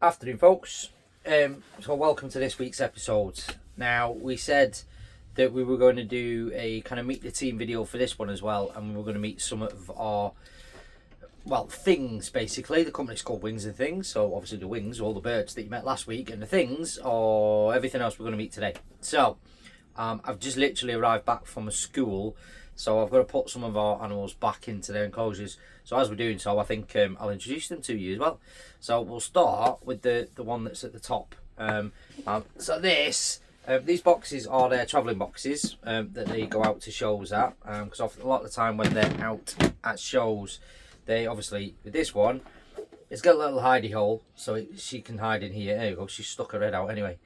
Afternoon, folks. So welcome to this week's episode. Now, we said that we were going to do a kind of meet the team video for this one as well, and we were going to meet some of our, well, things basically. The company's called Wings and Things, so obviously the wings are all the birds that you met last week, and the things are everything else we're going to meet today. So, I've just literally arrived back from a school, so I've got to put some of our animals back into their enclosures. So as we're doing so, I think I'll introduce them to you as well. So we'll start with the one that's at the top. So these boxes are their travelling boxes that they go out to shows at. Because a lot of the time when they're out at shows, they obviously, with this one, it's got a little hidey hole, so she can hide in here. There you go, she's stuck her head out anyway.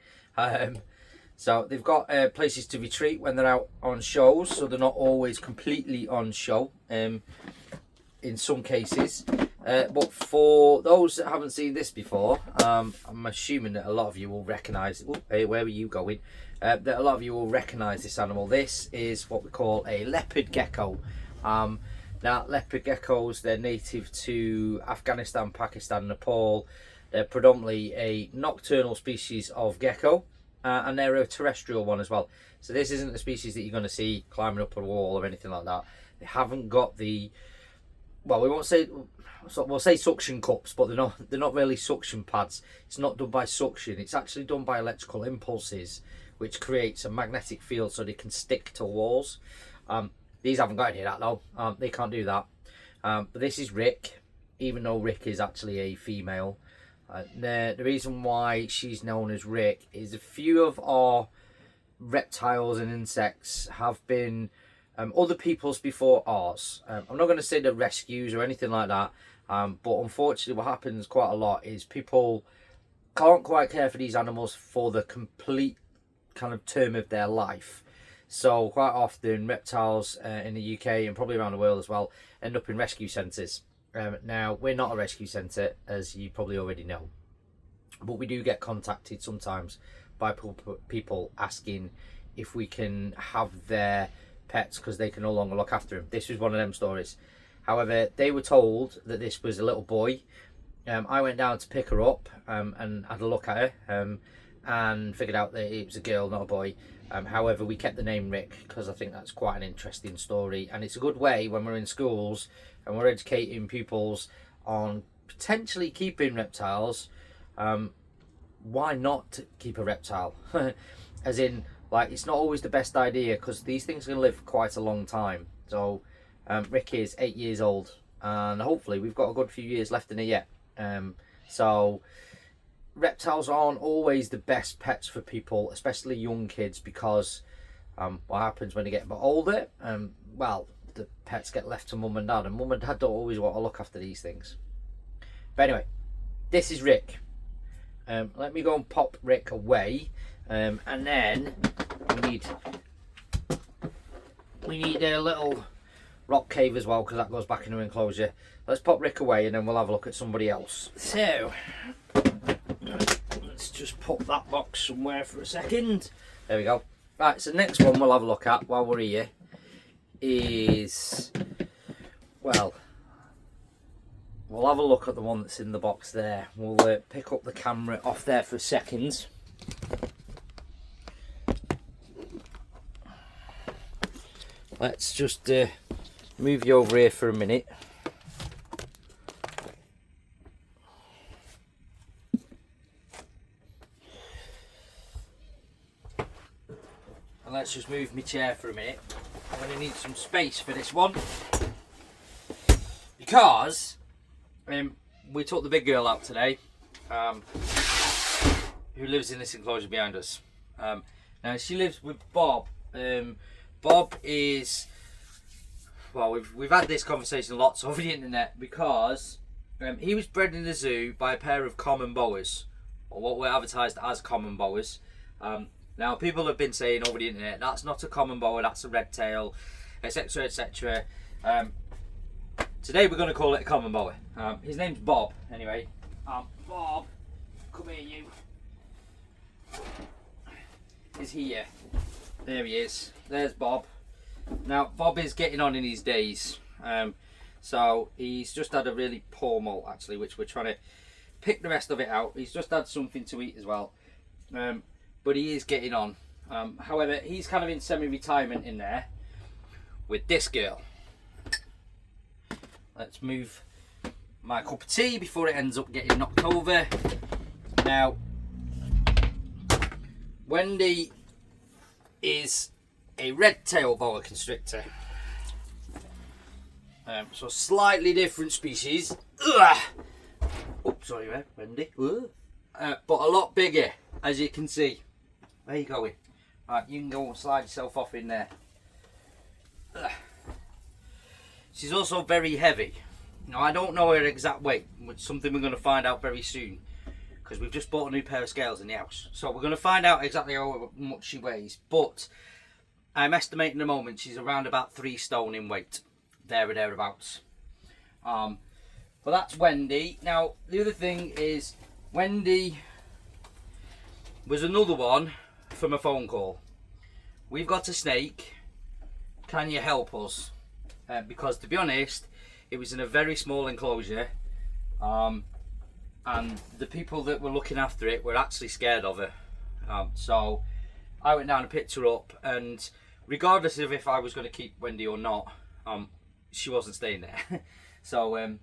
So they've got places to retreat when they're out on shows, so they're not always completely on show in some cases. But for those that haven't seen this before, I'm assuming that a lot of you will recognise, hey, where were you going? That a lot of you will recognise this animal. This is what we call a leopard gecko. Now, leopard geckos, they're native to Afghanistan, Pakistan, Nepal. They're predominantly a nocturnal species of gecko. And they're a terrestrial one as well. So this isn't the species that you're going to see climbing up a wall or anything like that. They haven't got the, well, we'll say suction cups, but they're not really suction pads. It's not done by suction. It's actually done by electrical impulses, which creates a magnetic field so they can stick to walls. These haven't got any of that though. They can't do that. But this is Rick, even though Rick is actually a female. The reason why she's known as Rick is a few of our reptiles and insects have been other people's before ours. I'm not going to say they're rescues or anything like that, but unfortunately what happens quite a lot is people can't quite care for these animals for the complete kind of term of their life. So quite often reptiles in the UK and probably around the world as well end up in rescue centres. Now, we're not a rescue centre, as you probably already know, but we do get contacted sometimes by people asking if we can have their pets because they can no longer look after them. This was one of them stories. However, they were told that this was a little boy. I went down to pick her up and had a look at her and figured out that it was a girl, not a boy. However, we kept the name Rick because I think that's quite an interesting story, and it's a good way when we're in schools and we're educating pupils on potentially keeping reptiles. Why not keep a reptile? As in, like, it's not always the best idea because these things are going to live quite a long time. So Rick is 8 years old and hopefully we've got a good few years left in it yet. So reptiles aren't always the best pets for people, especially young kids, because what happens when they get a bit older, well, the pets get left to mum and dad, and mum and dad don't always want to look after these things. But anyway, this is Rick. Let me go and pop Rick away, and then we need a little rock cave as well, because that goes back in the enclosure. Let's pop Rick away and then we'll have a look at somebody else. So let's just put that box somewhere for a second. There we go. Right, so next one we'll have a look at while we're here is, well, we'll have a look at the one that's in the box there. We'll pick up the camera off there for a second. Let's just move you over here for a minute. And let's just move my chair for a minute. I'm going to need some space for this one, because we took the big girl out today, who lives in this enclosure behind us. Now she lives with Bob. Bob is, well, we've had this conversation lots over the internet, because he was bred in the zoo by a pair of common boas, or what were advertised as common boas. Now, people have been saying over the internet, that's not a common boa, that's a red tail, etc, etc. Today we're going to call it a common boa. His name's Bob, anyway. Bob, come here, you. Is here. There he is. There's Bob. Now, Bob is getting on in his days. So he's just had a really poor molt, actually, which we're trying to pick the rest of it out. He's just had something to eat as well, but he is getting on. However, he's kind of in semi-retirement in there with this girl. Let's move my cup of tea before it ends up getting knocked over. Now, Wendy is a red-tailed boa constrictor. So slightly different species. Ugh. Oh, sorry, Wendy. But a lot bigger, as you can see. Where are you going? Right, you can go and slide yourself off in there. Ugh. She's also very heavy. Now, I don't know her exact weight, which is something we're going to find out very soon, because we've just bought a new pair of scales in the house. So we're going to find out exactly how much she weighs, but I'm estimating at the moment she's around about 3 stone in weight. There or thereabouts. But that's Wendy. Now the other thing is, Wendy was another one from a phone call. We've got a snake, can you help us? Because to be honest, it was in a very small enclosure, and the people that were looking after it were actually scared of her. So I went down and picked her up, and regardless of if I was going to keep Wendy or not, she wasn't staying there. So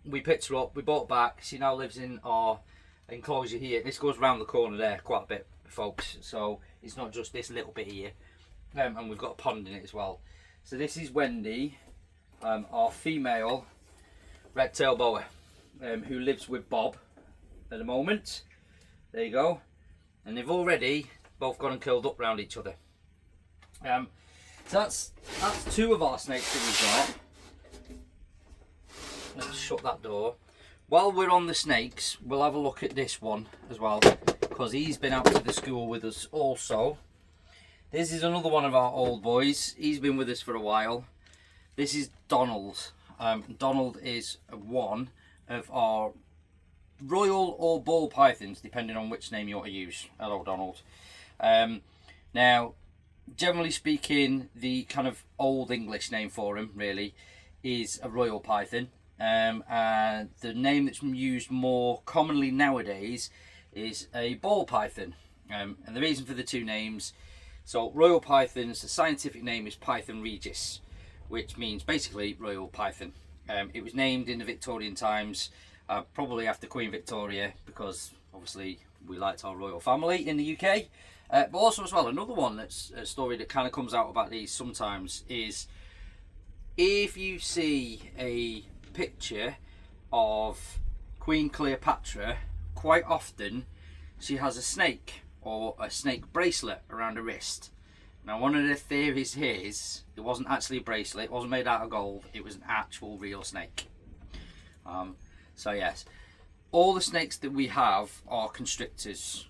we picked her up, we brought her back. She now lives in our enclosure here. This goes around the corner there quite a bit, folks, so it's not just this little bit here. And we've got a pond in it as well. So this is Wendy, our female red-tailed boa, who lives with Bob at the moment. There you go. And they've already both gone and curled up round each other. So that's 2 of our snakes that we've got. Let's shut that door. While we're on the snakes, we'll have a look at this one as well, because he's been out to the school with us also. This is another one of our old boys. He's been with us for a while. This is Donald. Donald is one of our royal or ball pythons, depending on which name you want to use. Hello, Donald. Now, generally speaking, the kind of old English name for him really is a royal python, and the name that's used more commonly nowadays is a ball python. And the reason for the 2 names, so royal pythons, the scientific name is Python regis, which means basically royal python. It was named in the Victorian times, probably after Queen Victoria, because obviously we liked our royal family in the UK. But also as well, another one that's a story that kind of comes out about these sometimes is, if you see a picture of Queen Cleopatra, quite often she has a snake or a snake bracelet around her wrist. Now, one of the theories is it wasn't actually a bracelet, it wasn't made out of gold, it was an actual real snake. So yes, all the snakes that we have are constrictors.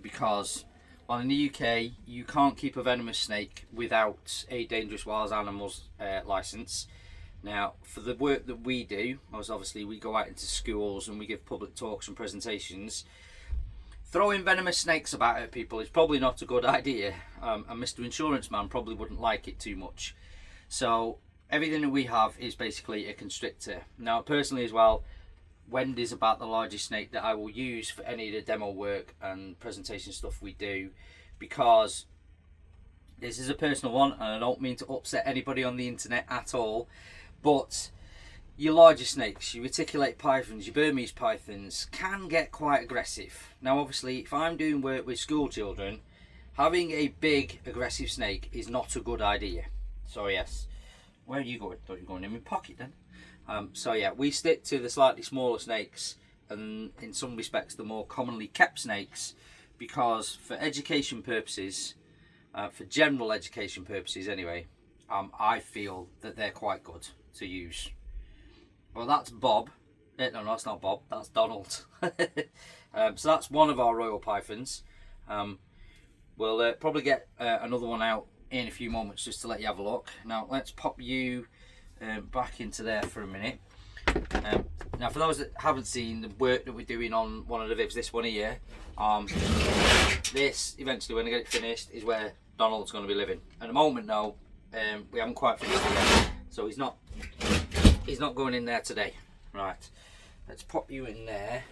Because, well, in the UK you can't keep a venomous snake without a dangerous wild animals licence. Now, for the work that we do, as obviously we go out into schools and we give public talks and presentations, throwing venomous snakes about at people is probably not a good idea, and Mr. Insurance Man probably wouldn't like it too much. So everything that we have is basically a constrictor. Now, personally as well, Wendy's about the largest snake that I will use for any of the demo work and presentation stuff we do, because this is a personal one and I don't mean to upset anybody on the internet at all, but your larger snakes, your reticulated pythons, your Burmese pythons can get quite aggressive. Now obviously, if I'm doing work with school children, having a big aggressive snake is not a good idea. So yes, where are you going? Thought you were going in my pocket then. So yeah, we stick to the slightly smaller snakes and in some respects the more commonly kept snakes, because for education purposes, for general education purposes anyway, I feel that they're quite good to use. Well, that's Bob. No, that's not Bob, that's Donald. So that's one of our royal pythons. We'll probably get another one out in a few moments just to let you have a look. Now let's pop you back into there for a minute. Now for those that haven't seen the work that we're doing on one of the vivs, this one here, this eventually when I get it finished is where Donald's going to be living. At the moment though, we haven't quite finished it yet, so he's not going in there today, right? let's pop you in there.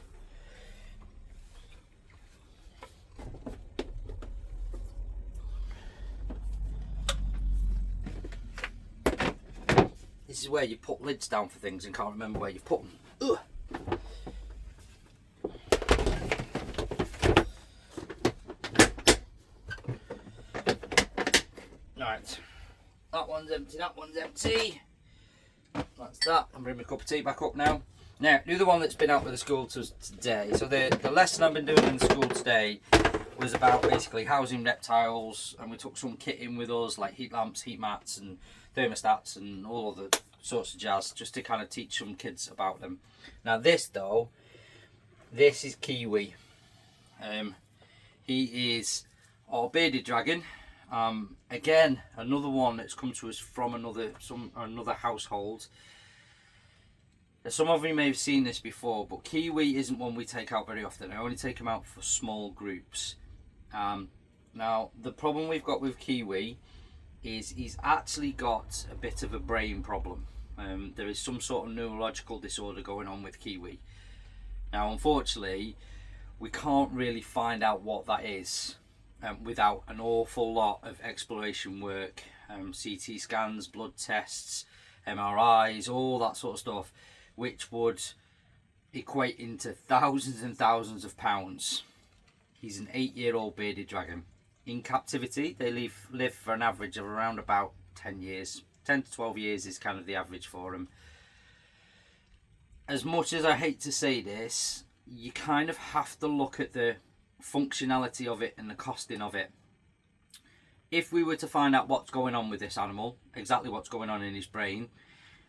This is where you put lids down for things and can't remember where you've put them. Ugh. Right, that one's empty, that one's empty. That's that. I'm bringing my cup of tea back up now. Now, the other one that's been out with the school today. So the lesson I've been doing in school today was about basically housing reptiles, and we took some kit in with us, like heat lamps, heat mats, and thermostats, and all of the sorts of jazz, just to kind of teach some kids about them. Now this though, this is Kiwi. He is our bearded dragon. Again, another one that's come to us from another household. Some of you may have seen this before, but Kiwi isn't one we take out very often. I only take him out for small groups. Now, the problem we've got with Kiwi is he's actually got a bit of a brain problem. There is some sort of neurological disorder going on with Kiwi. Now, unfortunately, we can't really find out what that is without an awful lot of exploration work, CT scans, blood tests, MRIs, all that sort of stuff, which would equate into thousands and thousands of pounds. He's an 8-year-old bearded dragon. In captivity, they live for an average of around about 10 years. 10 to 12 years is kind of the average for them. As much as I hate to say this, you kind of have to look at the functionality of it and the costing of it. If we were to find out what's going on with this animal, exactly what's going on in his brain,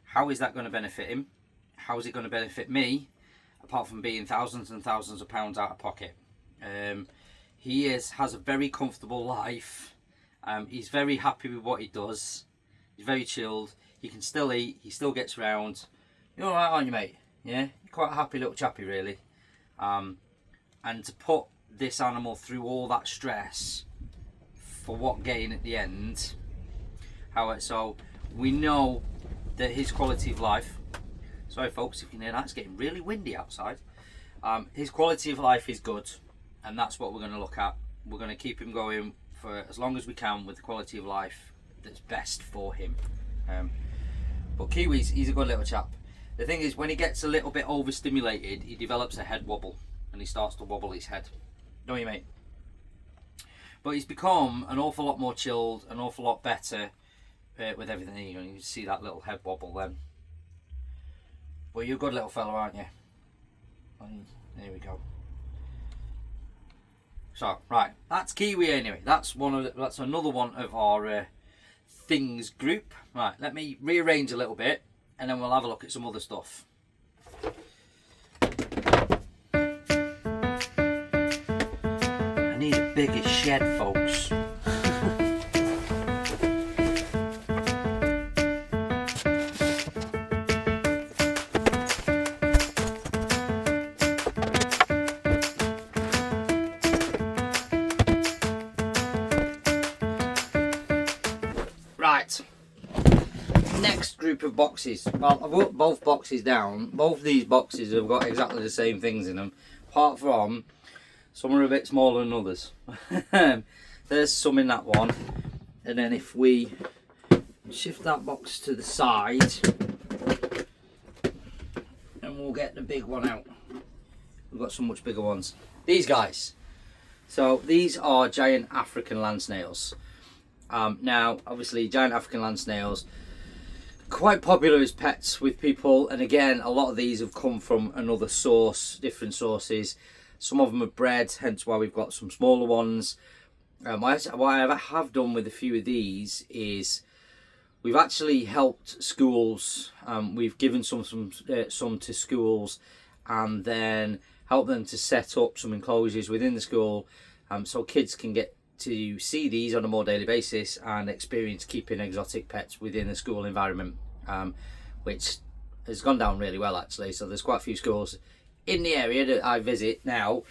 how is that going to benefit him? How is it going to benefit me, apart from being thousands and thousands of pounds out of pocket? He has a very comfortable life. He's very happy with what he does. He's very chilled. He can still eat. He still gets round. You're alright, aren't you, mate? Yeah? You're quite a happy little chappy, really. And to put this animal through all that stress for what gain at the end? So we know that his quality of life, sorry folks if you can hear that, it's getting really windy outside. His quality of life is good, and that's what we're going to look at. We're going to keep him going for as long as we can with the quality of life that's best for him. But Kiwi's, he's a good little chap. The thing is, when he gets a little bit overstimulated, he develops a head wobble and he starts to wobble his head. Don't you, mate? But he's become an awful lot more chilled, an awful lot better with everything. You can see that little head wobble then. Well, you're a good little fellow, aren't you? There we go. So, right, that's Kiwi anyway. That's another one of our things group. Right, let me rearrange a little bit, and then we'll have a look at some other stuff. I need a bigger shed, folks. Right, next group of boxes. Well, I've put both boxes down. Both these boxes have got exactly the same things in them, apart from some are a bit smaller than others. There's some in that one, and then if we shift that box to the side, and we'll get the big one out. We've got some much bigger ones. These guys. So these are giant African land snails. Now, obviously, giant African land snails, quite popular as pets with people, and again, a lot of these have come from another source, different sources. Some of them are bred, hence why we've got some smaller ones. What I have done with a few of these is we've actually helped schools. We've given some to schools, and then helped them to set up some enclosures within the school, so kids can get to see these on a more daily basis and experience keeping exotic pets within the school environment, which has gone down really well actually. So there's quite a few schools in the area that I visit now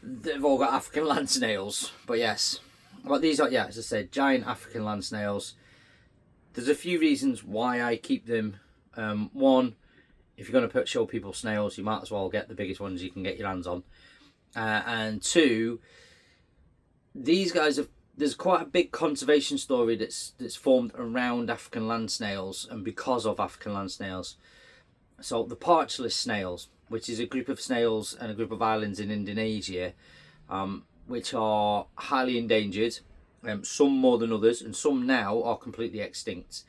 that have all got African land snails. But yes, what these are, yeah, as I said, giant African land snails. There's a few reasons why I keep them. One, if you're going to show people snails, you might as well get the biggest ones you can get your hands on. And two, these guys have, there's quite a big conservation story that's formed around African land snails and because of African land snails. So the parchless snails, which is a group of snails and a group of islands in Indonesia, which are highly endangered, some more than others, and some now are completely extinct.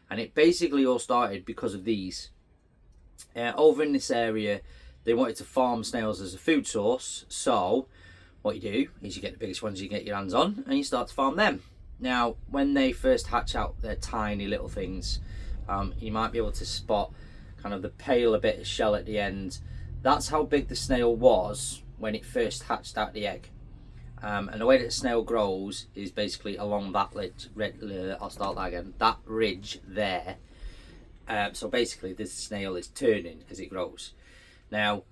And it basically all started because of these. Over in this area, they wanted to farm snails as a food source, so what you do is you get the biggest ones you can get your hands on and you start to farm them. Now, when they first hatch out their tiny little things, you might be able to spot kind of the paler bit of shell at the end. That's how big the snail was when it first hatched out the egg. And the way that the snail grows is basically along that that ridge there. So basically this snail is turning as it grows. Now,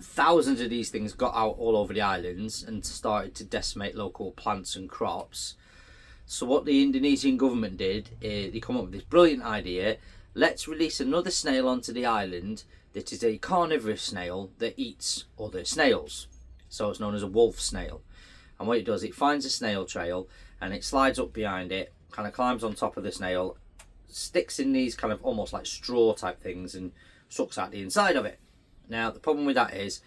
thousands of these things got out all over the islands and started to decimate local plants and crops. So what the Indonesian government did is they come up with this brilliant idea: let's release another snail onto the island that is a carnivorous snail that eats other snails. So it's known as a wolf snail. And what it does, it finds a snail trail and it slides up behind it, kind of climbs on top of the snail, sticks in these kind of almost like straw type things and sucks out the inside of it. Now the problem with that is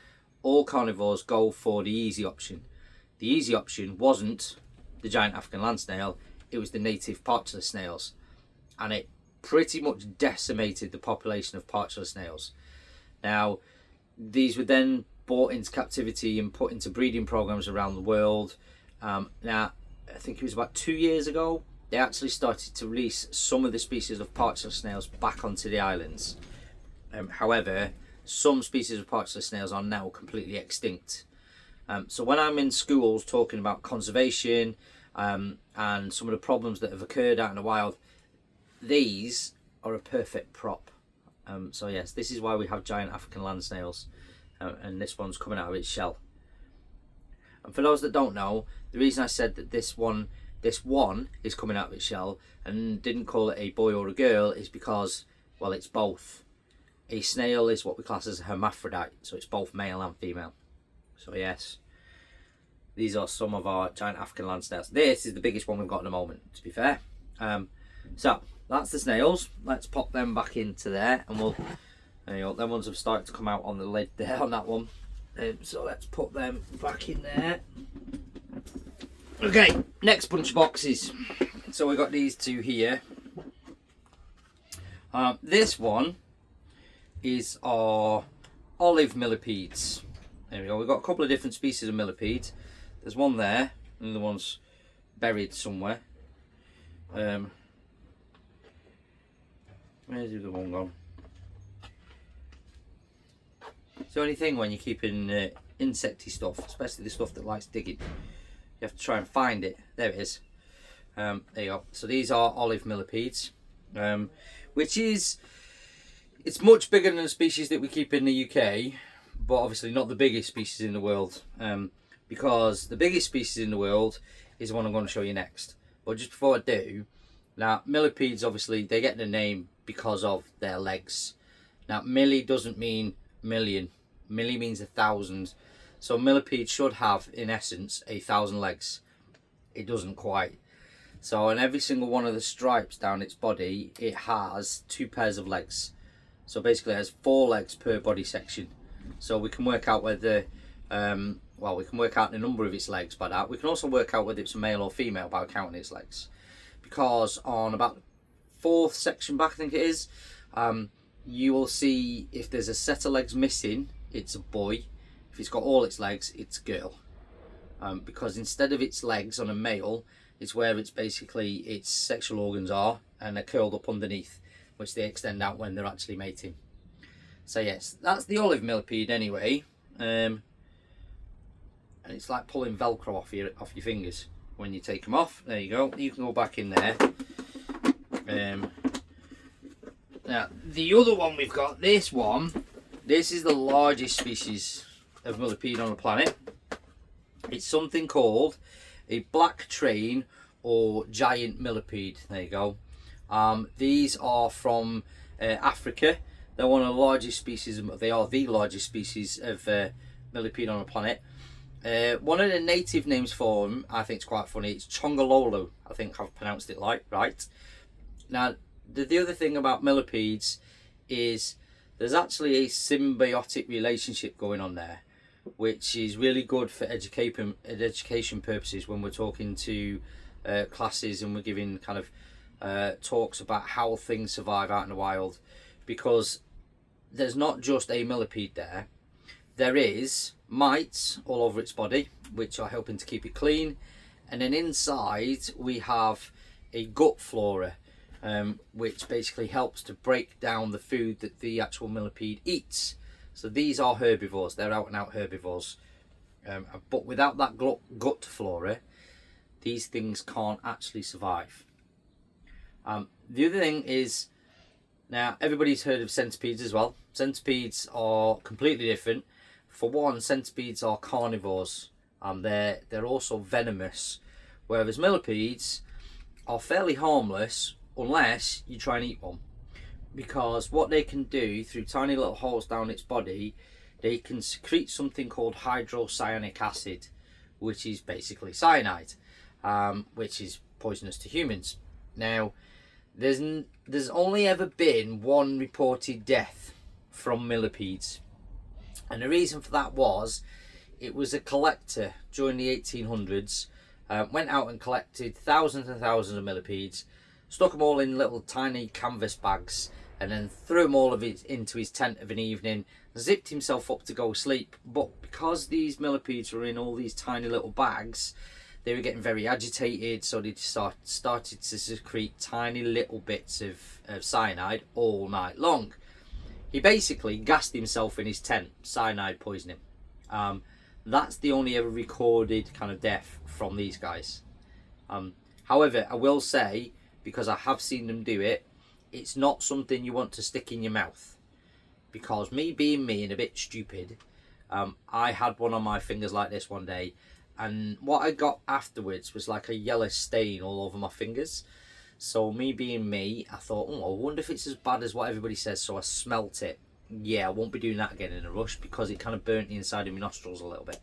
all carnivores go for the easy option. The easy option wasn't the giant African land snail, it was the native parchless snails, and it pretty much decimated the population of parchless snails. Now these were then brought into captivity and put into breeding programs around the world. Now I think it was about 2 years ago they actually started to release some of the species of parchless snails back onto the islands. However, some species of parchless snails are now completely extinct. So when I'm in schools talking about conservation and some of the problems that have occurred out in the wild, these are a perfect prop. So yes, this is why we have giant African land snails, and this one's coming out of its shell. And for those that don't know, the reason I said that this one is coming out of its shell and didn't call it a boy or a girl is because, well, it's both. A snail is what we class as a hermaphrodite, so it's both male and female. So yes, these are some of our giant African land snails. This is the biggest one we've got at the moment, to be fair. So that's the snails. Let's pop them back into there, and we'll, there you go, them ones have started to come out on the lid there on that one. So let's put them back in there. Okay, next bunch of boxes. So we've got these two here. This one is our olive millipedes. There we go. We've got a couple of different species of millipedes. There's one there, and the one's buried somewhere. Where's the other one gone? It's the only thing when you're keeping insecty stuff, especially the stuff that likes digging, you have to try and find it. There it is. There you go. So these are olive millipedes, which is, it's much bigger than the species that we keep in the UK, but obviously not the biggest species in the world, because the biggest species in the world is the one I'm going to show you next. But just before I do, now millipedes, obviously they get the name because of their legs. Now milli doesn't mean million, milli means 1,000. So millipede should have, in essence, 1,000 legs. It doesn't quite. So on every single one of the stripes down its body, it has 2 pairs of legs. So basically it has 4 legs per body section. So we can work out whether, well, we can work out the number of its legs by that. We can also work out whether it's a male or female by counting its legs. Because on about the 4th section back, I think it is, you will see if there's a set of legs missing, it's a boy. If it's got all its legs, it's a girl. Because instead of its legs on a male, it's where it's basically its sexual organs are, and they're curled up underneath, which they extend out when they're actually mating. So yes, that's the olive millipede anyway. And it's like pulling Velcro off your fingers when you take them off. There you go. You can go back in there. Now the other one we've got, this is the largest species of millipede on the planet. It's something called a black train or giant millipede. There you go. These are from Africa. They're one of the largest species, they are the largest species of millipede on the planet. One of the native names for them, I think it's quite funny, it's Chongololo. I think I've pronounced it right. Now, the other thing about millipedes is there's actually a symbiotic relationship going on there, which is really good for education purposes when we're talking to classes and we're giving kind of talks about how things survive out in the wild, because there's not just a millipede there. There is mites all over its body, which are helping to keep it clean, and then inside we have a gut flora, which basically helps to break down the food that the actual millipede eats. So these are herbivores, they're out and out herbivores, but without that gut flora, these things can't actually survive. The other thing is, now everybody's heard of centipedes as well. Centipedes are completely different. For one, centipedes are carnivores, and they're also venomous, whereas millipedes are fairly harmless unless you try and eat one, because what they can do through tiny little holes down its body, they can secrete something called hydrocyanic acid, which is basically cyanide, which is poisonous to humans. Now, there's only ever been one reported death from millipedes, and the reason for that was it was a collector during the 1800s, went out and collected thousands and thousands of millipedes, stuck them all in little tiny canvas bags, and then threw them all of it into his tent of an evening, zipped himself up to go sleep. But because these millipedes were in all these tiny little bags, they were getting very agitated, so they started to secrete tiny little bits of cyanide all night long. He basically gassed himself in his tent, cyanide poisoning. That's the only ever recorded kind of death from these guys. However, I will say, because I have seen them do it, it's not something you want to stick in your mouth. Because me being me and a bit stupid, I had one on my fingers like this one day, and what I got afterwards was like a yellow stain all over my fingers. So me being me, I thought, oh, I wonder if it's as bad as what everybody says, so I smelt it. Yeah, I won't be doing that again in a rush, because it kind of burnt the inside of my nostrils a little bit.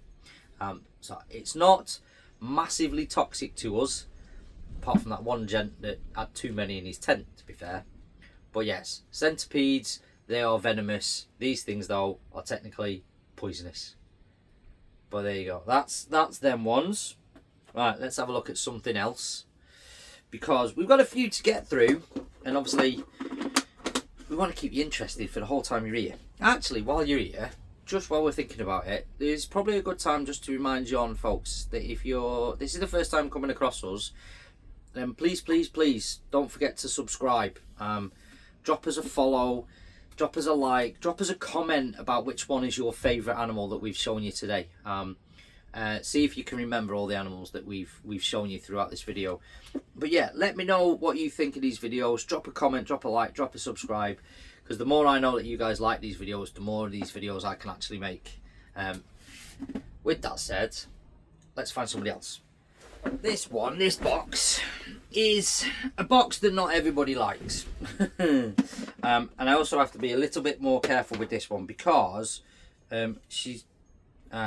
So it's not massively toxic to us, apart from that one gent that had too many in his tent, to be fair. But yes, centipedes, they are venomous. These things, though, are technically poisonous. But there you go. That's them ones. Right, let's have a look at something else, because we've got a few to get through, and obviously we want to keep you interested for the whole time you're here. Actually, while you're here, just while we're thinking about it, there's probably a good time just to remind you on, folks, that if this is the first time coming across us, then please don't forget to subscribe. Drop us a follow, drop us a like, drop us a comment about which one is your favourite animal that we've shown you today. See if you can remember all the animals that we've shown you throughout this video. But yeah, let me know what you think of these videos. Drop a comment, drop a like, drop a subscribe, because the more I know that you guys like these videos, the more of these videos I can actually make. With that said, let's find somebody else. This box is a box that not everybody likes. And I also have to be a little bit more careful with this one, because and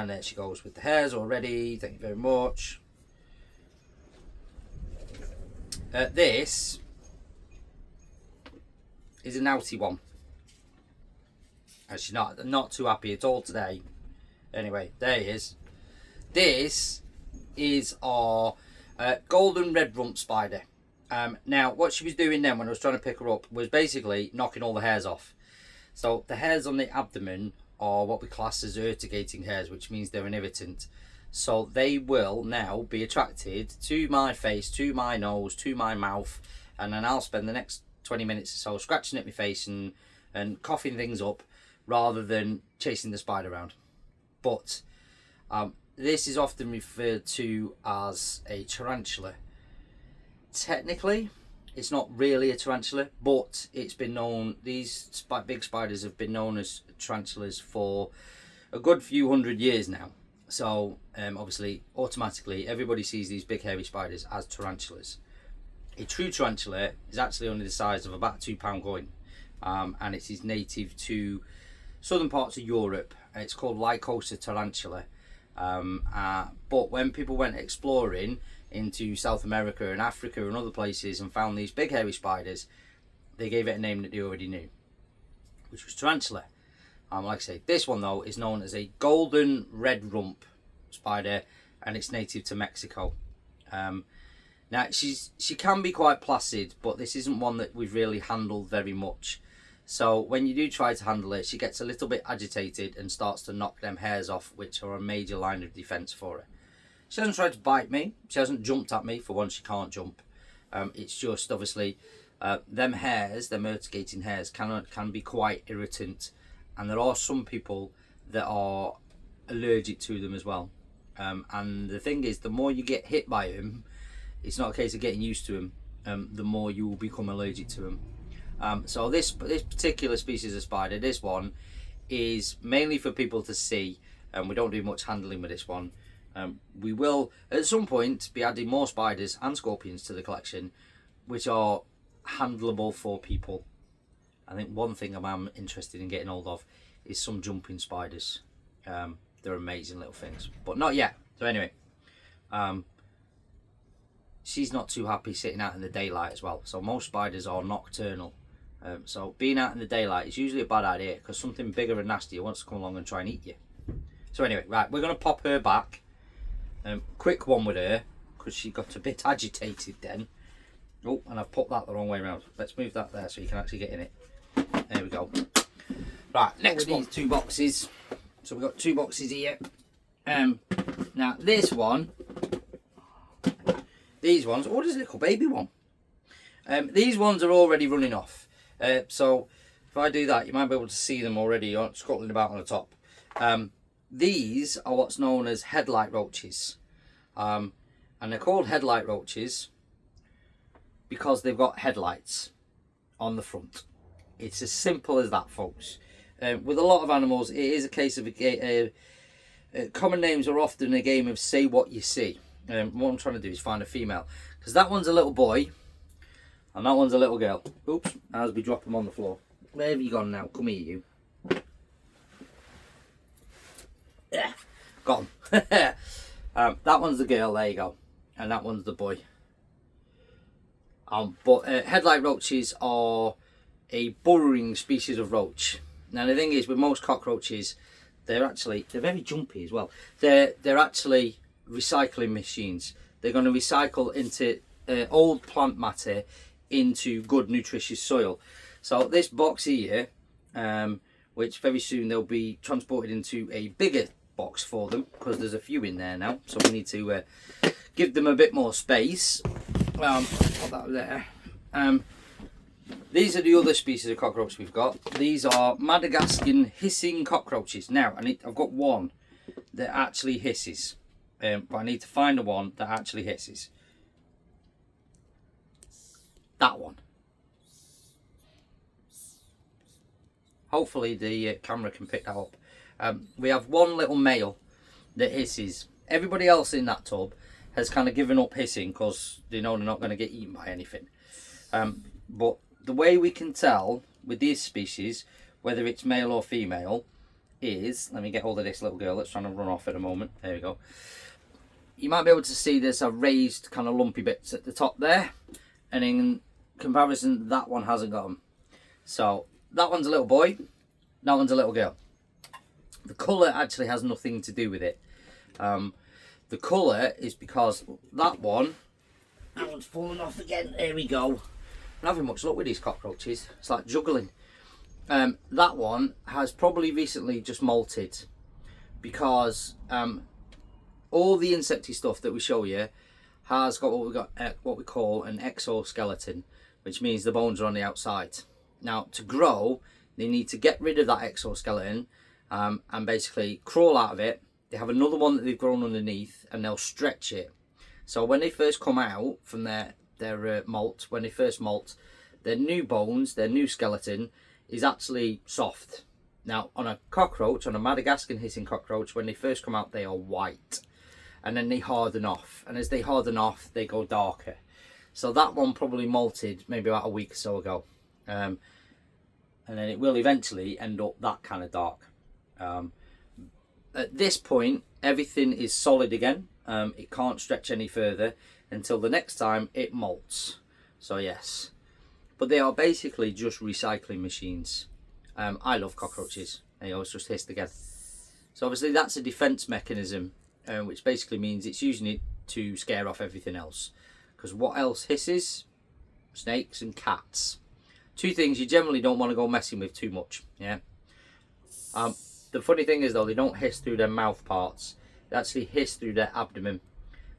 there she goes with the hairs already. Thank you very much. This is an outie one. And she's not too happy at all today. Anyway, there he is. This is our golden red rump spider. Now, what she was doing then when I was trying to pick her up was basically knocking all the hairs off. So the hairs on the abdomen are what we class as irritating hairs, which means they're an irritant. So they will now be attracted to my face, to my nose, to my mouth, and then I'll spend the next 20 minutes or so scratching at my face and coughing things up, rather than chasing the spider around. But this is often referred to as a tarantula. Technically, it's not really a tarantula, but it's been known, these big spiders have been known as tarantulas for a good few hundred years now. So obviously, automatically, everybody sees these big hairy spiders as tarantulas. A true tarantula is actually only the size of about a £2 coin. and it is native to southern parts of Europe, and it's called Lycosa tarantula. But when people went exploring into South America and Africa and other places and found these big hairy spiders, they gave it a name that they already knew, which was tarantula. Like I say, this one though is known as a golden red rump spider, and it's native to Mexico. Now she can be quite placid, but this isn't one that we've really handled very much. So when you do try to handle it, she gets a little bit agitated and starts to knock them hairs off, which are a major line of defence for her. She hasn't tried to bite me. She hasn't jumped at me. For one, she can't jump. It's just obviously them hairs, them urticating hairs, can be quite irritant, and there are some people that are allergic to them as well. And the thing is, the more you get hit by them, it's not a case of getting used to them. The more you will become allergic to them. So this particular species of spider, this one, is mainly for people to see, and we don't do much handling with this one. We will at some point be adding more spiders and scorpions to the collection, which are handleable for people. I think one thing I'm interested in getting hold of is some jumping spiders. They're amazing little things, but not yet. So anyway, she's not too happy sitting out in the daylight as well. So most spiders are nocturnal. So being out in the daylight is usually a bad idea, because something bigger and nastier wants to come along and try and eat you. So anyway, right, we're going to pop her back. Quick one with her, because she got a bit agitated then. Oh, and I've put that the wrong way around. Let's move that there so you can actually get in it. There we go. Right, next one. These two boxes. So we've got two boxes here. Now this one, these ones, oh, there's a little baby one. These ones are already running off. So if I do that, you might be able to see them already scuttling about on the top. These are what's known as headlight roaches. And they're called headlight roaches because they've got headlights on the front. It's as simple as that, folks. With a lot of animals, it is a case of common names are often a game of say what you see. What I'm trying to do is find a female, because that one's a little boy and that one's a little girl. Oops, as we drop them on the floor. Where have you gone now? Come here, you. Yeah, got him. That one's the girl, there you go, and that one's the boy. But headlight roaches are a burrowing species of roach. Now the thing is, with most cockroaches, they're very jumpy as well. They're actually recycling machines. They're going to recycle into old plant matter into good nutritious soil. So this box here, which very soon they'll be transported into a bigger box for them, because there's a few in there now, so we need to give them a bit more space. Put that there. These are the other species of cockroach we've got. These are Madagascan hissing cockroaches. Now I've got one that actually hisses, but I need to find the one that actually hisses. That one. Hopefully the camera can pick that up. We have one little male that hisses. Everybody else in that tub has kind of given up hissing because they know they're not going to get eaten by anything. But the way we can tell with these species whether it's male or female is, let me get hold of this little girl that's trying to run off at the moment. There we go. You might be able to see there's a raised kind of lumpy bits at the top there, and in comparison that one hasn't got them. So that one's a little boy, that one's a little girl. The colour actually has nothing to do with it. The colour is because that one's fallen off again. There we go. I'm not having much luck with these cockroaches. It's like juggling. That one has probably recently just molted, because all the insecty stuff that we show you has got what we call an exoskeleton, which means the bones are on the outside. Now to grow, they need to get rid of that exoskeleton and basically crawl out of it. They have another one that they've grown underneath, and they'll stretch it. So when they first come out from their molt, when they first molt, their new bones, their new skeleton is actually soft. Now on a cockroach, on a Madagascan hissing cockroach, when they first come out they are white, and then they harden off, and as they harden off they go darker. So that one probably molted maybe about a week or so ago. and then it will eventually end up that kind of dark. At this point, everything is solid again. It can't stretch any further until the next time it molts. So yes, but they are basically just recycling machines. I love cockroaches. They always just hissed again. So obviously that's a defense mechanism, which basically means it's using it to scare off everything else. Because what else hisses? Snakes and cats. Two things you generally don't want to go messing with too much. Yeah. The funny thing is though, they don't hiss through their mouth parts. They actually hiss through their abdomen.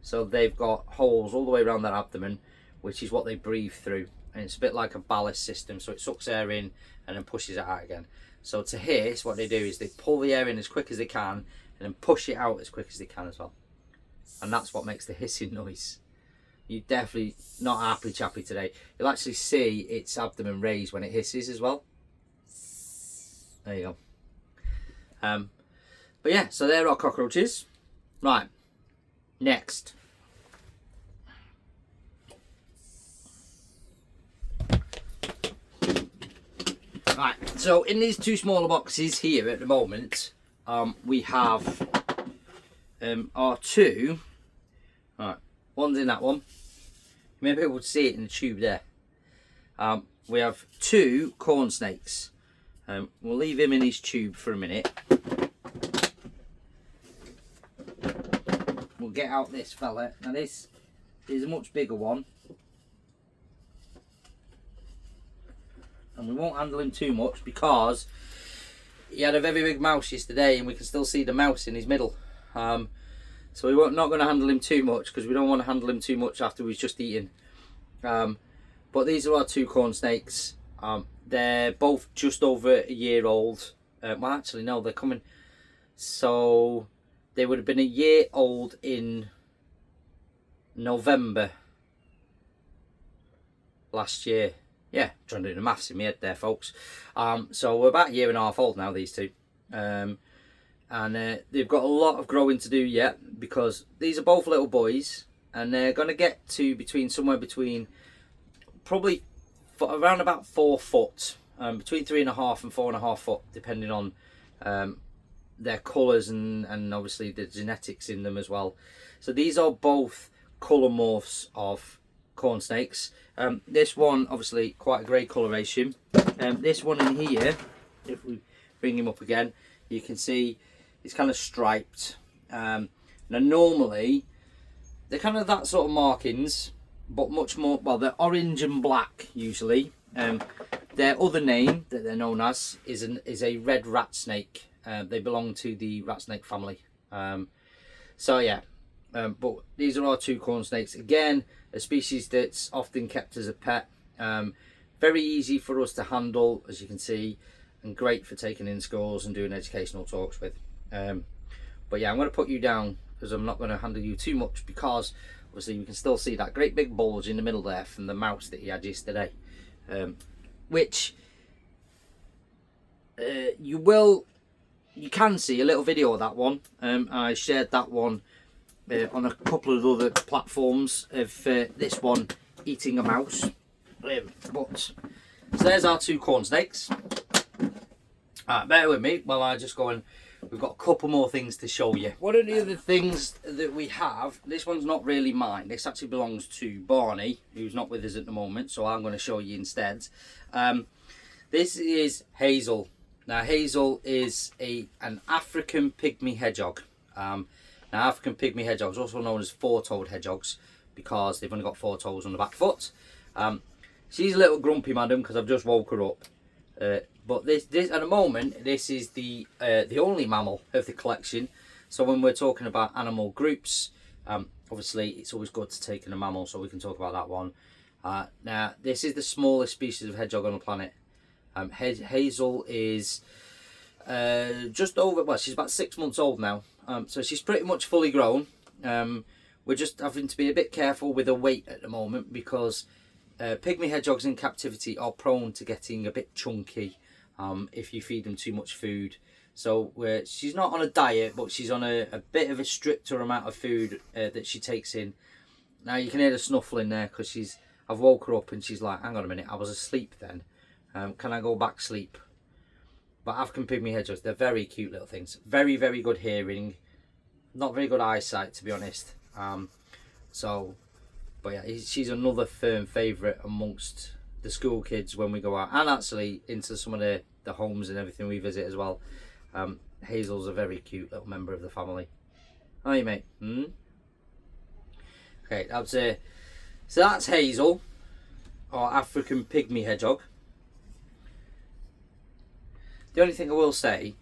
So they've got holes all the way around their abdomen, which is what they breathe through. And it's a bit like a ballast system. So it sucks air in and then pushes it out again. So to hiss, what they do is they pull the air in as quick as they can and then push it out as quick as they can as well. And that's what makes the hissing noise. You're definitely not happy chappy today. You'll actually see its abdomen raise when it hisses as well. There you go. But yeah, so there are cockroaches. Right, next. Right, so in these two smaller boxes here at the moment, we have our two. Right, one's in that one. You may be able to see it in the tube there. We have two corn snakes. We'll leave him in his tube for a minute. We'll get out this fella. Now this is a much bigger one. And we won't handle him too much because he had a very big mouse yesterday and we can still see the mouse in his middle. So we're not going to handle him too much because we don't want to handle him too much after we've just eaten. But these are our two corn snakes. They're both just over a year old. Well, actually, no, they're coming. So they would have been a year old in November last year. Yeah, trying to do the maths in my head there, folks. So we're about a year and a half old now, these two. And they've got a lot of growing to do yet because these are both little boys and they're going to get to somewhere between probably around about 4 foot, between 3.5 and 4.5 foot, depending on their colours and obviously the genetics in them as well. So these are both colour morphs of corn snakes. This one obviously quite a grey coloration. This one in here, if we bring him up again, you can see it's kind of striped. Now normally they're kind of that sort of markings, but much more, well, they're orange and black usually. Their other name that they're known as is a red rat snake. They belong to the rat snake family. So yeah, but these are our two corn snakes. Again, a species that's often kept as a pet. Very easy for us to handle, as you can see, and great for taking in schools and doing educational talks with. But yeah, I'm going to put you down because I'm not going to handle you too much because obviously you can still see that great big bulge in the middle there from the mouse that he had yesterday. Which you can see a little video of that one. I shared that one on a couple of other platforms of this one eating a mouse. So there's our two corn snakes. Bear with me while I just go and we've got a couple more things to show you. One of the other things that we have, this one's not really mine. This actually belongs to Barney, who's not with us at the moment, so I'm going to show you instead. This is Hazel. Now Hazel is an African pygmy hedgehog. Now African pygmy hedgehogs, also known as four-toed hedgehogs, because they've only got 4 toes on the back foot. She's a little grumpy, madam, because I've just woke her up. But this at the moment, this is the only mammal of the collection. So when we're talking about animal groups, obviously it's always good to take in a mammal, so we can talk about that one. Now this is the smallest species of hedgehog on the planet. Hazel is just over, well, she's about 6 months old now. So she's pretty much fully grown. We're just having to be a bit careful with her weight at the moment because pygmy hedgehogs in captivity are prone to getting a bit chunky if you feed them too much food. So she's not on a diet, but she's on a bit of a stricter amount of food that she takes in. Now you can hear the snuffling there because I've woke her up and she's like, hang on a minute, I was asleep then. Can I go back sleep? But African pygmy hedgehogs, they're very cute little things. Very, very good hearing. Not very good eyesight, to be honest. But yeah, she's another firm favourite amongst the school kids when we go out, and actually into some of the homes and everything we visit as well. Hazel's a very cute little member of the family. How are you, mate? Okay, so that's Hazel, or African pygmy hedgehog. The only thing I will say,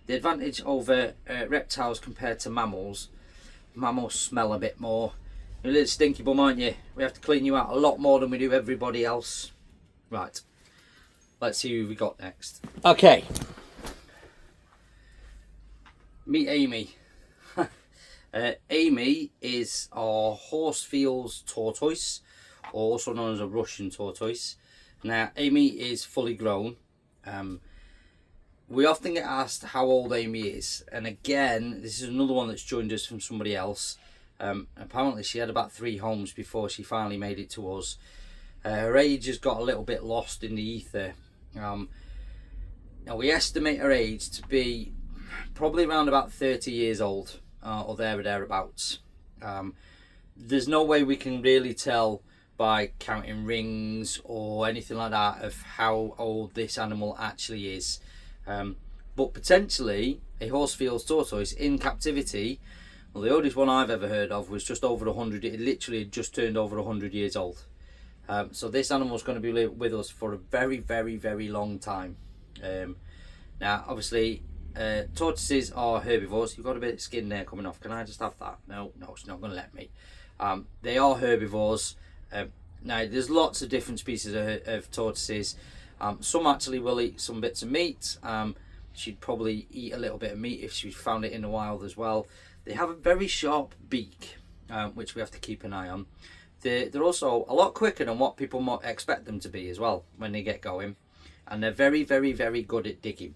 the advantage over reptiles compared to mammals smell a bit more. You're a little stinky bum, aren't you? We have to clean you out a lot more than we do everybody else. Right, let's see who we got next. Okay, meet Amy. Amy is our Horsefields tortoise, also known as a Russian tortoise. Now, Amy is fully grown. We often get asked how old Amy is, and again, this is another one that's joined us from somebody else. Apparently she had about 3 homes before she finally made it to us. Her age has got a little bit lost in the ether. Now we estimate her age to be probably around about 30 years old, or there or thereabouts. There's no way we can really tell by counting rings or anything like that of how old this animal actually is. But potentially a Horsefields tortoise in captivity, well, the oldest one I've ever heard of was just over 100. It literally just turned over 100 years old. So this animal's going to be with us for a very, very, very long time. Now, obviously, tortoises are herbivores. You've got a bit of skin there coming off. Can I just have that? No, it's not going to let me. They are herbivores. Now, there's lots of different species of tortoises. Some actually will eat some bits of meat. She'd probably eat a little bit of meat if she found it in the wild as well. They have a very sharp beak, which we have to keep an eye on. They're also a lot quicker than what people might expect them to be as well when they get going. And they're very, very, very good at digging.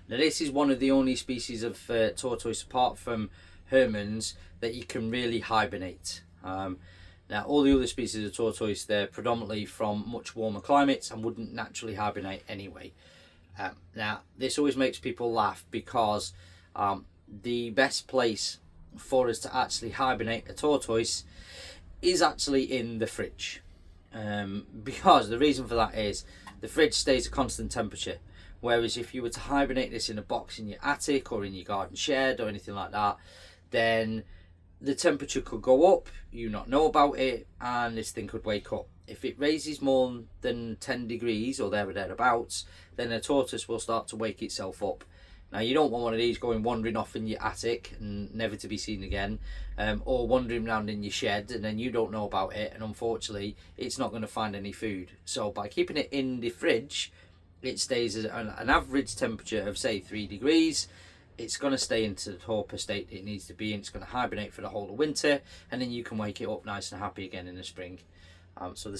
Now, this is one of the only species of tortoise, apart from hermans, that you can really hibernate. Now, all the other species of tortoise, they're predominantly from much warmer climates and wouldn't naturally hibernate anyway. Now, this always makes people laugh because the best place for us to actually hibernate a tortoise is actually in the fridge. Because the reason for that is the fridge stays a constant temperature. Whereas if you were to hibernate this in a box in your attic or in your garden shed or anything like that, then the temperature could go up, you not know about it, and this thing could wake up. If it raises more than 10 degrees or there or thereabouts, then a tortoise will start to wake itself up. Now, you don't want one of these going wandering off in your attic and never to be seen again, or wandering around in your shed and then you don't know about it, and unfortunately it's not going to find any food. So by keeping it in the fridge, it stays at an average temperature of say 3 degrees. It's going to stay into the torpor state it needs to be in. It's going to hibernate for the whole of winter, and then you can wake it up nice and happy again in the spring. So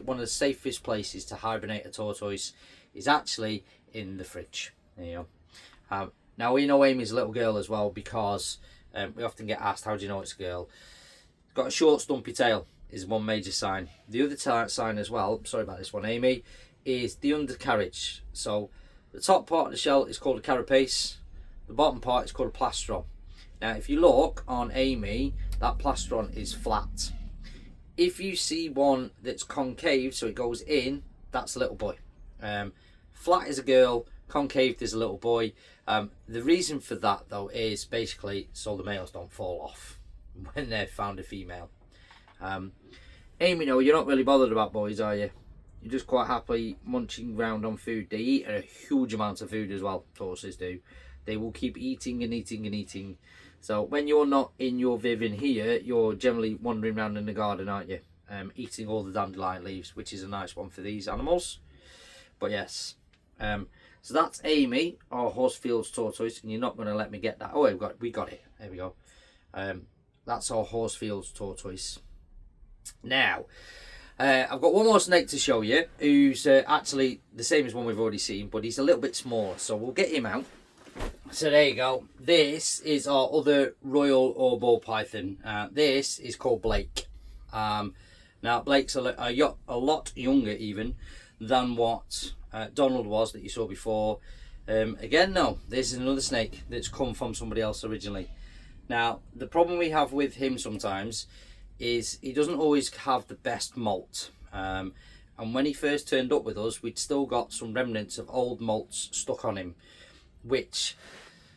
one of the safest places to hibernate a tortoise is actually in the fridge. There you go. Now, we know Amy's a little girl as well because we often get asked, how do you know it's a girl? It's got a short stumpy tail is one major sign. The other sign as well, sorry about this one, Amy, is the undercarriage. So the top part of the shell is called a carapace. The bottom part is called a plastron. Now, if you look on Amy, that plastron is flat. If you see one that's concave, so it goes in, that's a little boy. Flat is a girl, concave is a little boy. The reason for that, though, is basically so the males don't fall off when they've found a female. Amy, no, you're not really bothered about boys, are you? You're just quite happily munching around on food. They eat a huge amount of food as well, tortoises do. They will keep eating and eating and eating. So when you're not in your viv in here, you're generally wandering around in the garden, aren't you? Eating all the dandelion leaves, which is a nice one for these animals. But yes, so that's Amy, our Horsefields tortoise, and you're not going to let me get that. Oh, we got it. There we go. That's our Horsefields tortoise. Now, I've got one more snake to show you, who's actually the same as one we've already seen, but he's a little bit smaller, so we'll get him out. So there you go. This is our other royal or ball python. This is called Blake. Now, Blake's a lot younger even than what Donald was that you saw before. Again, no, this is another snake that's come from somebody else originally. Now, the problem we have with him sometimes is he doesn't always have the best molt. And when he first turned up with us, we'd still got some remnants of old molts stuck on him, which,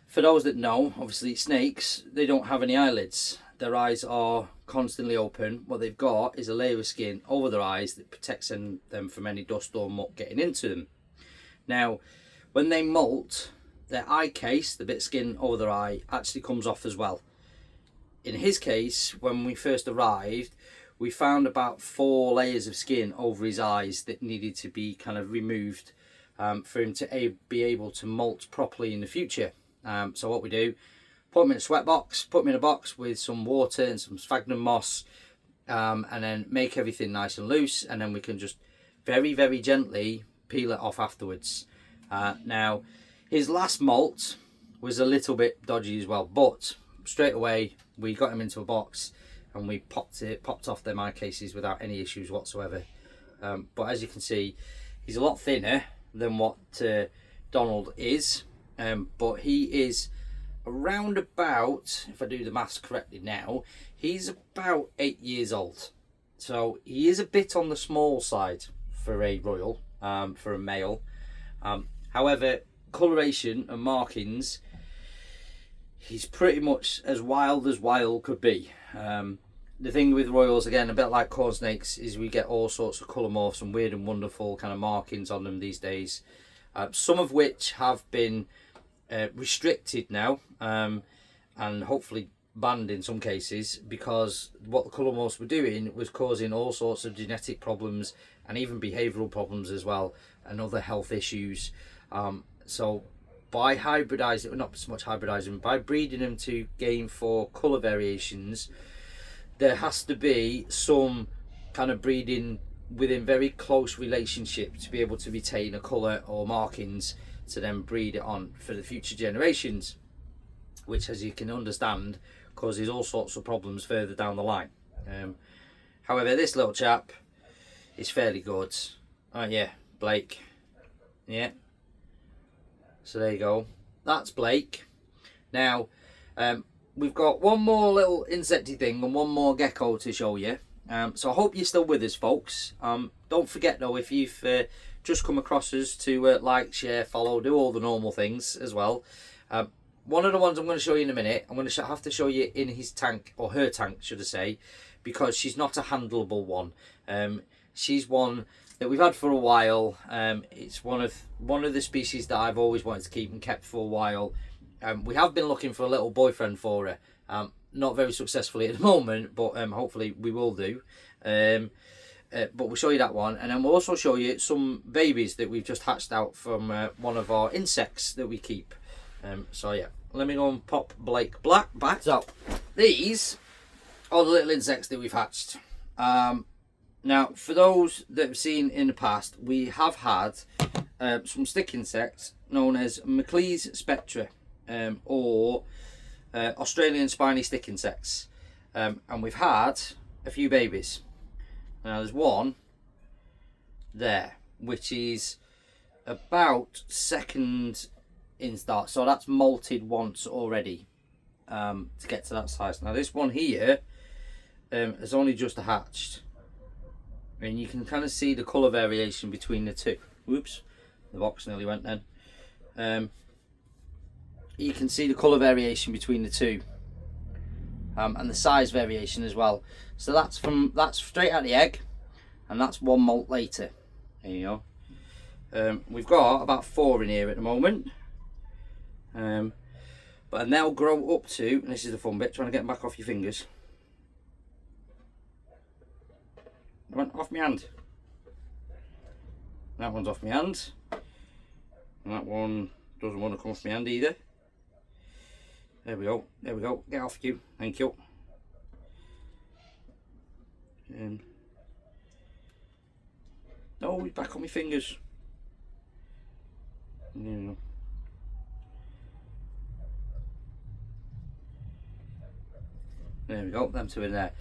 for those that know, obviously snakes, they don't have any eyelids. Their eyes are constantly open. What they've got is a layer of skin over their eyes that protects them from any dust or muck getting into them. Now, when they molt, their eye case, the bit of skin over their eye, actually comes off as well. In his case, when we first arrived, we found about 4 layers of skin over his eyes that needed to be kind of removed for him to be able to molt properly in the future. So what we do, put him in a sweat box, put him in a box with some water and some sphagnum moss, and then make everything nice and loose, and then we can just very, very gently peel it off afterwards. Now, his last molt was a little bit dodgy as well, but straight away we got him into a box and we popped off them eye cases without any issues whatsoever. But as you can see, he's a lot thinner than what Donald is, but he is around about, if I do the maths correctly now, he's about 8 years old. So he is a bit on the small side for a royal, for a male. However, coloration and markings, he's pretty much as wild could be. The thing with royals, again, a bit like corn snakes, is we get all sorts of colour morphs and weird and wonderful kind of markings on them these days. Some of which have been restricted now, and hopefully banned in some cases, because what the colour morphs were doing was causing all sorts of genetic problems and even behavioural problems as well, and other health issues. So by hybridising, not so much hybridising, by breeding them to gain for colour variations, there has to be some kind of breeding within very close relationship to be able to retain a colour or markings to then breed it on for the future generations, which, as you can understand, causes all sorts of problems further down the line. However, this little chap is fairly good. Yeah, Blake. Yeah. So there you go. That's Blake. Now, we've got one more little insecty thing and one more gecko to show you. So I hope you're still with us, folks. Don't forget though, if you've just come across us, to like, share, follow, do all the normal things as well. One of the ones I'm going to show you in a minute, I'm going to have to show you in his tank, or her tank should I say, because she's not a handleable one. She's one that we've had for a while. It's one of the species that I've always wanted to keep and kept for a while. We have been looking for a little boyfriend for her. Not very successfully at the moment, but hopefully we will do. But we'll show you that one, and then we'll also show you some babies that we've just hatched out from one of our insects that we keep. So yeah, let me go and pop Blake Black back. So these are the little insects that we've hatched. Now, for those that have seen in the past, we have had some stick insects known as Macleay's spectra, or Australian spiny stick insects, and we've had a few babies. Now there's one there which is about second in start, so that's molted once already to get to that size. Now this one here has only just hatched, and you can kind of see the colour variation between the two. Whoops, the box nearly went then. You can see the colour variation between the two, and the size variation as well. So that's straight out the egg, and that's one molt later. There you go. We've got about 4 in here at the moment, but they'll grow up to, and this is the fun bit, trying to get them back off your fingers. They went off my hand. That one's off my hand, and that one doesn't want to come off my hand either. There we go, there we go, get off you, thank you. No, he's back on my fingers. There we go. There we go, them two in there.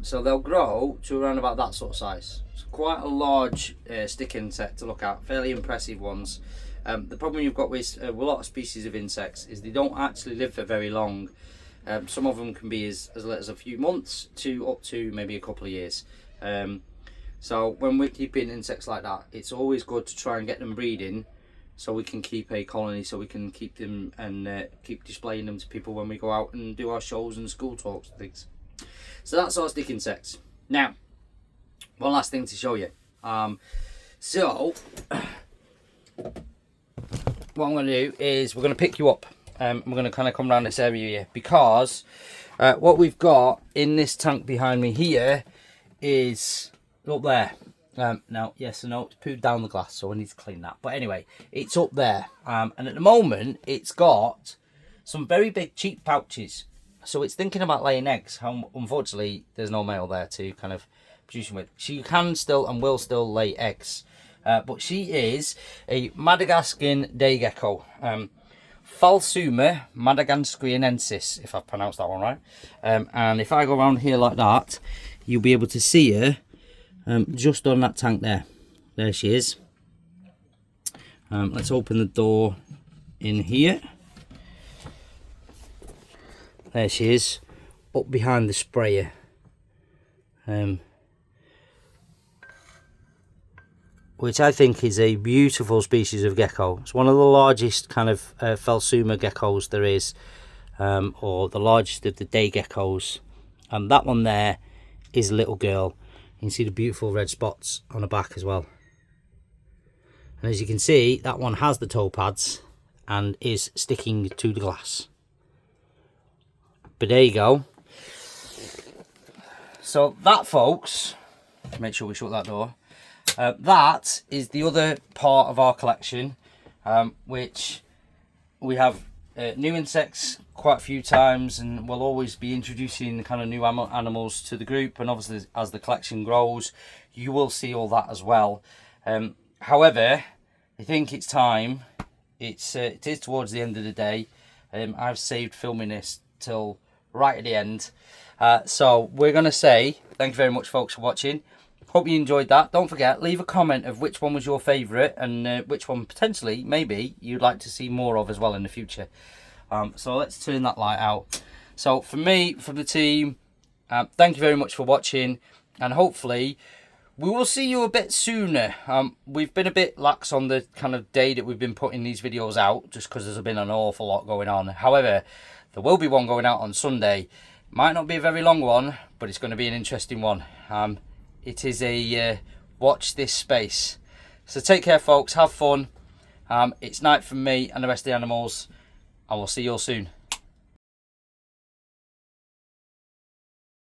So they'll grow to around about that sort of size. It's quite a large stick insect to look at, fairly impressive ones. The problem you've got with a lot of species of insects is they don't actually live for very long. Some of them can be as little as a few months to up to maybe a couple of years. So when we're keeping insects like that, it's always good to try and get them breeding, so we can keep a colony, so we can keep them and keep displaying them to people when we go out and do our shows and school talks and things. So that's our stick insects. Now, one last thing to show you. So what I'm going to do is we're going to pick you up. We're going to kind of come around this area here, because what we've got in this tank behind me here is up there. Now, yes and no, it's pooed down the glass, so I need to clean that. But anyway, it's up there. And at the moment, it's got some very big cheek pouches. So it's thinking about laying eggs. Unfortunately, there's no male there to kind of produce them with. She can still and will still lay eggs. But she is a Madagascan day gecko. Phalsuma madagascariensis, if I've pronounced that one right. And if I go around here like that, you'll be able to see her just on that tank there. There she is. Let's open the door in here. There she is, up behind the sprayer. Which I think is a beautiful species of gecko. It's one of the largest kind of Phalsuma geckos there is, or the largest of the day geckos. And that one there is a little girl. You can see the beautiful red spots on her back as well. And as you can see, that one has the toe pads and is sticking to the glass. But there you go. So that, folks, make sure we shut that door. That is the other part of our collection, which we have new insects quite a few times, and we'll always be introducing kind of new animals to the group, and obviously as the collection grows you will see all that as well. However, I think it's time. It is towards the end of the day. I've saved filming this till right at the end, so we're going to say thank you very much, folks, for watching. Hope you enjoyed that. Don't forget, leave a comment of which one was your favourite, and which one potentially, maybe, you'd like to see more of as well in the future. So let's turn that light out. So for me, for the team, thank you very much for watching, and hopefully we will see you a bit sooner. We've been a bit lax on the kind of day that we've been putting these videos out, just because there's been an awful lot going on. However, there will be one going out on Sunday. Might not be a very long one, but it's going to be an interesting one. It is a watch this space. So take care, folks. Have fun. It's night from me and the rest of the animals. I will see you all soon.